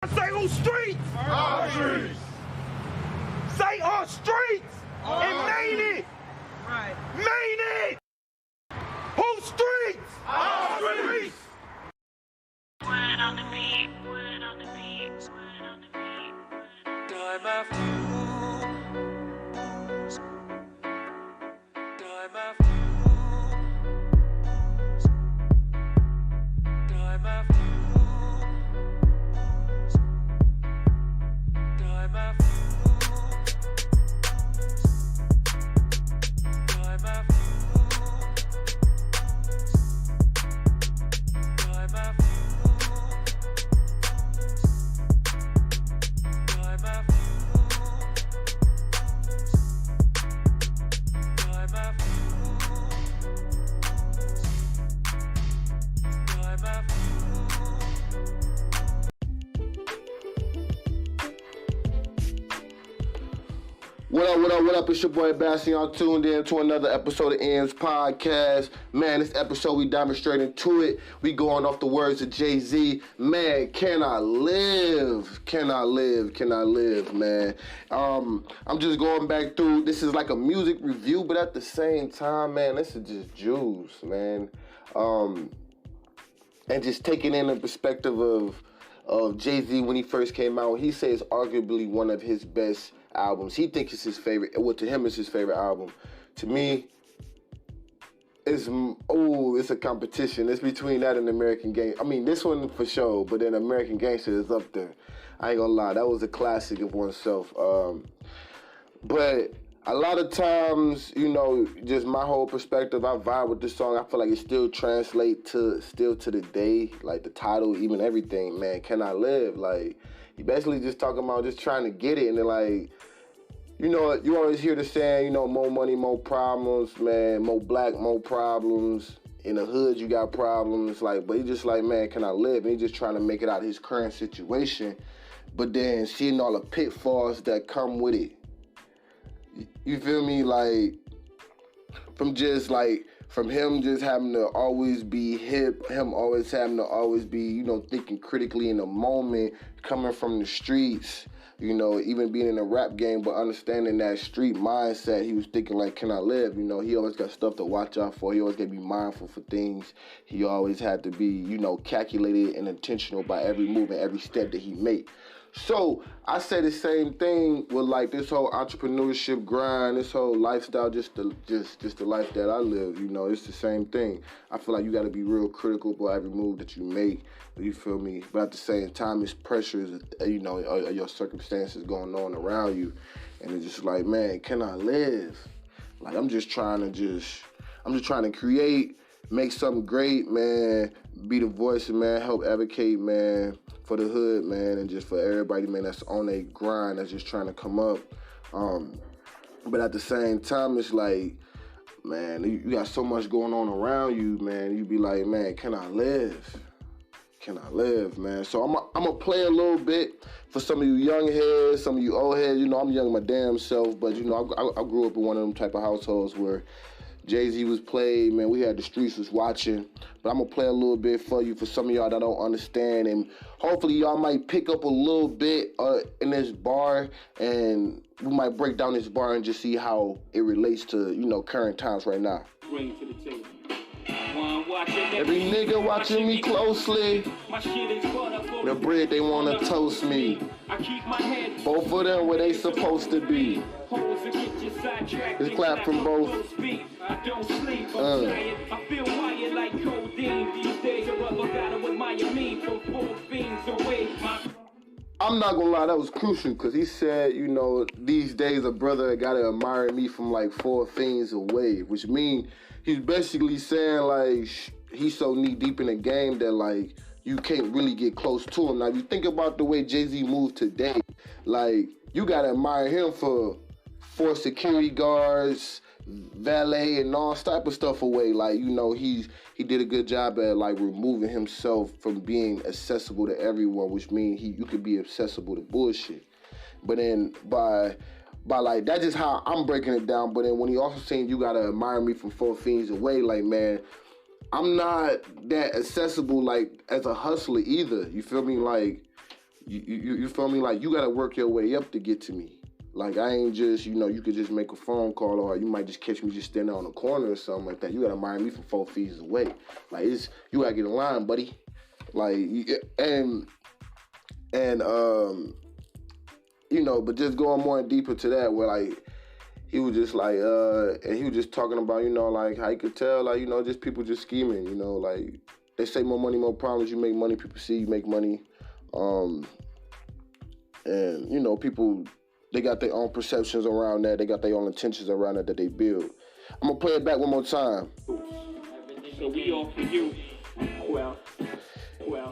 Say on streets. Our streets. Say on streets. And main it. Right. Main it. Whose streets? Our streets. Word on the beat, word on the beat, word on the beat. Time after time after time after time after time after time after What up, what up, what up? It's your boy Bazz. Y'all tuned in to another episode of M's Podcast. Man, this episode we diving straight into it. We going off the words of Jay-Z. Man, can I live? Can I live? Can I live, man? I'm just going back through. This is like a music review, but at the same time, man, this is just juice, man. And just taking in the perspective of Jay-Z when he first came out. He says arguably one of his best albums. He thinks it's his favorite. Well, to him, it's his favorite album. To me, it's a competition. It's between that and American Gangster. I mean, this one for sure, but then American Gangster is up there. I ain't gonna lie, that was a classic of oneself. But a lot of times, you know, just my whole perspective, I vibe with this song. I feel like it still translates to the day, like the title, even everything. Man, Can I Live? Like, he basically just talking about just trying to get it, and then like, you know, you always hear the saying, you know, more money, more problems, man, more black, more problems. In the hood, you got problems, like, but he just like, man, can I live? And he just trying to make it out of his current situation, but then seeing all the pitfalls that come with it. You feel me? Like, from him just having to always be hip, him always having to always be, you know, thinking critically in the moment, coming from the streets, you know, even being in the rap game, but understanding that street mindset, he was thinking like, can I live? You know, he always got stuff to watch out for. He always got to be mindful for things. He always had to be, you know, calculated and intentional by every move and every step that he made. So I say the same thing with like this whole entrepreneurship grind, this whole lifestyle, just the life that I live. You know, it's the same thing. I feel like you got to be real critical about every move that you make. You feel me? But at the same time, it's pressures, you know, your circumstances going on around you, and it's just like, man, can I live? Like I'm just trying to create, make something great, man. Be the voice, man. Help advocate, man, for the hood, man, and just for everybody, man, that's on a grind, that's just trying to come up. But at the same time, it's like, man, you got so much going on around you, man. You be like, man, can I live? Can I live, man? So I'm gonna play a little bit for some of you young heads, some of you old heads. You know, I'm young my damn self, but you know, I grew up in one of them type of households where Jay-Z was played, man, we had the streets was watching, but I'm gonna play a little bit for you for some of y'all that don't understand, and hopefully y'all might pick up a little bit in this bar, and we might break down this bar and just see how it relates to, you know, current times right now. Bring to the table. Every nigga watching me closely, the bread they wanna toast me, both of them where they supposed to be. It's clap from both. I don't sleep, I'm tired. I feel wired like codeine these days. A rubber gotta admire me from 4 fiends away. I'm not gonna lie, that was crucial, because he said, you know, these days a brother gotta admire me from like 4 fiends away, which means he's basically saying like he's so knee deep in the game that like you can't really get close to him. Now, if you think about the way Jay-Z moved today, like you gotta admire him for 4 security guards, valet, and all type of stuff away. Like, you know, he did a good job at like removing himself from being accessible to everyone, which means you could be accessible to bullshit. But then by like, that's just how I'm breaking it down. But then when he also saying you gotta admire me from 4 fiends away, like, man, I'm not that accessible, like, as a hustler either. You feel me? Like, You feel me? Like, you gotta work your way up to get to me. Like, I ain't just, you could just make a phone call, or you might just catch me just standing on the corner or something like that. You gotta admire me from 4 feet away. Like, you gotta get in line, buddy. Like, but just going more deeper to that, where, like, he was just like, and he was just talking about, like, how you could tell, like, just people just scheming, like, they say more money, more problems. You make money, people see you make money. And, people, they got their own perceptions around that. They got their own intentions around that they build. I'm going to play it back one more time. So we all for you. Well.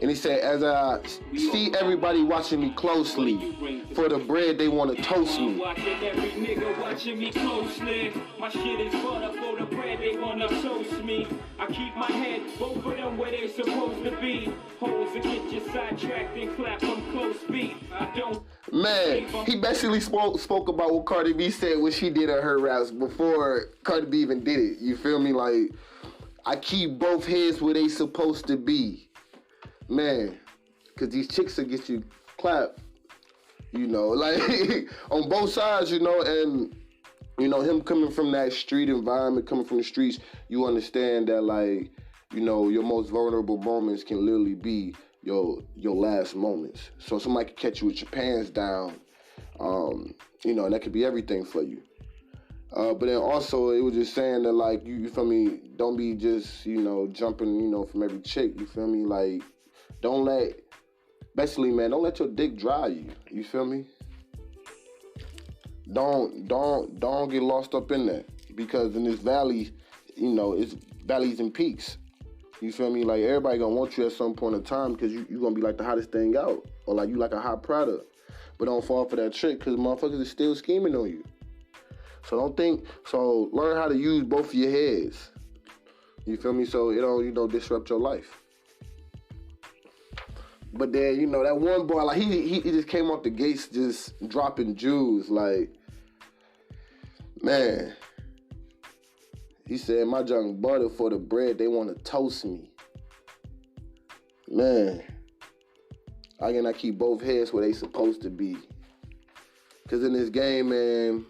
And he said, as I see everybody watching me closely, for the bread they want to toast me. Watching every nigga watching me closely. My shit is butter for the bread they want to toast me. I keep my head, both of them where they supposed to be. Holes to get you sidetracked and clap on close beat. I don't. Man, he basically spoke about what Cardi B said when she did her raps before Cardi B even did it. You feel me? Like, I keep both heads where they supposed to be. Man, because these chicks will get you clapped, like, on both sides, and, him coming from that street environment, coming from the streets, you understand that, like, your most vulnerable moments can literally be your last moments. So somebody could catch you with your pants down, and that could be everything for you. But then also, it was just saying that, like, you feel me, don't be just, jumping, from every chick, you feel me, like, don't let your dick dry you. You feel me? Don't get lost up in that, because in this valley, it's valleys and peaks. You feel me? Like, everybody gonna want you at some point in time, because you gonna be like the hottest thing out, or like you like a hot product. But don't fall for that trick, because motherfuckers is still scheming on you. So learn how to use both of your heads. You feel me? So it don't, disrupt your life. But then, that one boy, like, he just came off the gates just dropping jewels, like, man. He said, my junk butter for the bread, they want to toast me. Man. I cannot keep both heads where they supposed to be. Because in this game, man,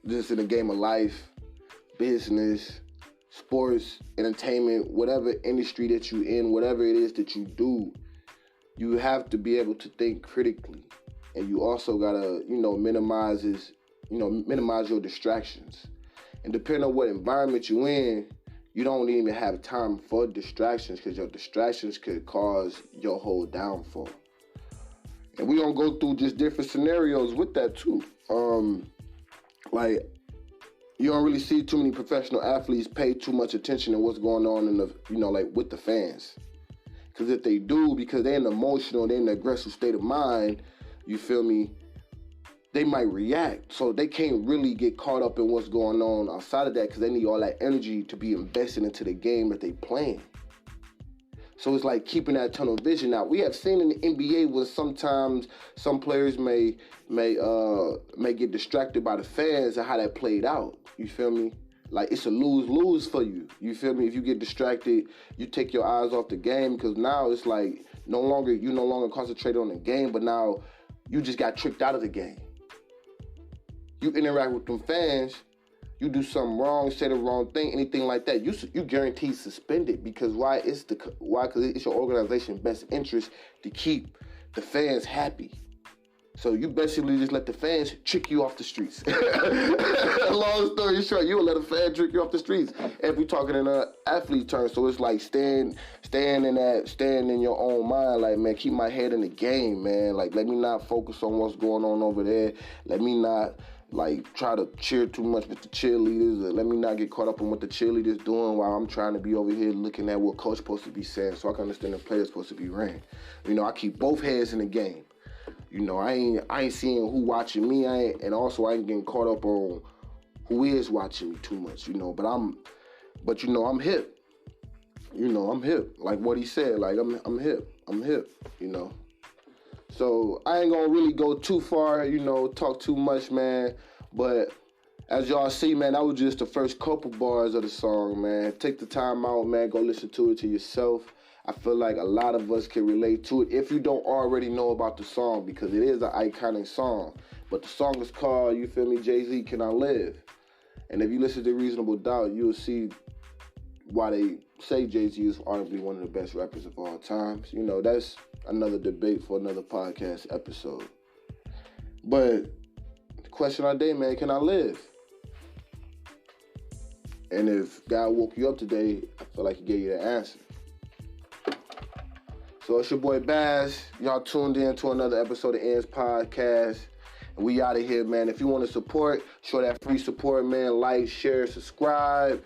just in the game of life, business, sports, entertainment, whatever industry that you in, whatever it is that you do, you have to be able to think critically. And you also gotta, minimize your distractions. And depending on what environment you in, you don't even have time for distractions, because your distractions could cause your whole downfall. And we're gonna go through just different scenarios with that too. Like, you don't really see too many professional athletes pay too much attention to what's going on in the, like, with the fans. Because if they do, because they're in emotional, they're in an aggressive state of mind, you feel me, they might react. So they can't really get caught up in what's going on outside of that, because they need all that energy to be invested into the game that they playing. So it's like keeping that tunnel vision. Now, we have seen in the NBA where sometimes some players may get distracted by the fans and how that played out. You feel me? Like, it's a lose-lose for you. You feel me? If you get distracted, you take your eyes off the game, because now it's like you no longer concentrate on the game, but now you just got tricked out of the game. You interact with them fans, you do something wrong, say the wrong thing, anything like that, you guaranteed suspended. Because why? Because it's your organization's best interest to keep the fans happy. So you basically just let the fans trick you off the streets. Long story short, you will let a fan trick you off the streets. If we're talking in an athlete term, so it's like staying in your own mind. Like, man, keep my head in the game, man. Like, let me not focus on what's going on over there. Let me not, like, try to cheer too much with the cheerleaders. Let me not get caught up on what the cheerleaders doing while I'm trying to be over here looking at what coach supposed to be saying, so I can understand the player's supposed to be ran. I keep both heads in the game. I ain't seeing who watching me, and also I ain't getting caught up on who is watching me too much, But I'm hip. I'm hip. Like what he said, like I'm hip. So I ain't gonna really go too far, talk too much, man. But as y'all see, man, that was just the first couple bars of the song, man. Take the time out, man. Go listen to it to yourself. I feel like a lot of us can relate to it if you don't already know about the song, because it is an iconic song. But the song is called, you feel me, Jay-Z, Can I Live? And if you listen to Reasonable Doubt, you'll see why they say Jay-Z is arguably one of the best rappers of all time. You know, that's another debate for another podcast episode. But the question of the day, man, can I live? And if God woke you up today, I feel like he gave you the answer. So it's your boy Bazz. Y'all tuned in to another episode of Ends Podcast. And we out of here, man. If you want to support, show that free support, man. Like, share, subscribe.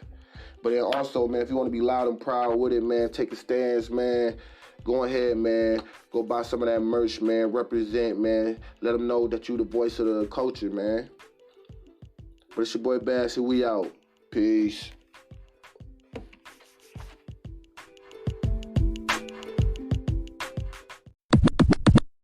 But then also, man, if you want to be loud and proud with it, man, take a stance, man. Go ahead, man. Go buy some of that merch, man. Represent, man. Let them know that you the voice of the culture, man. But it's your boy Bazz, and we out. Peace.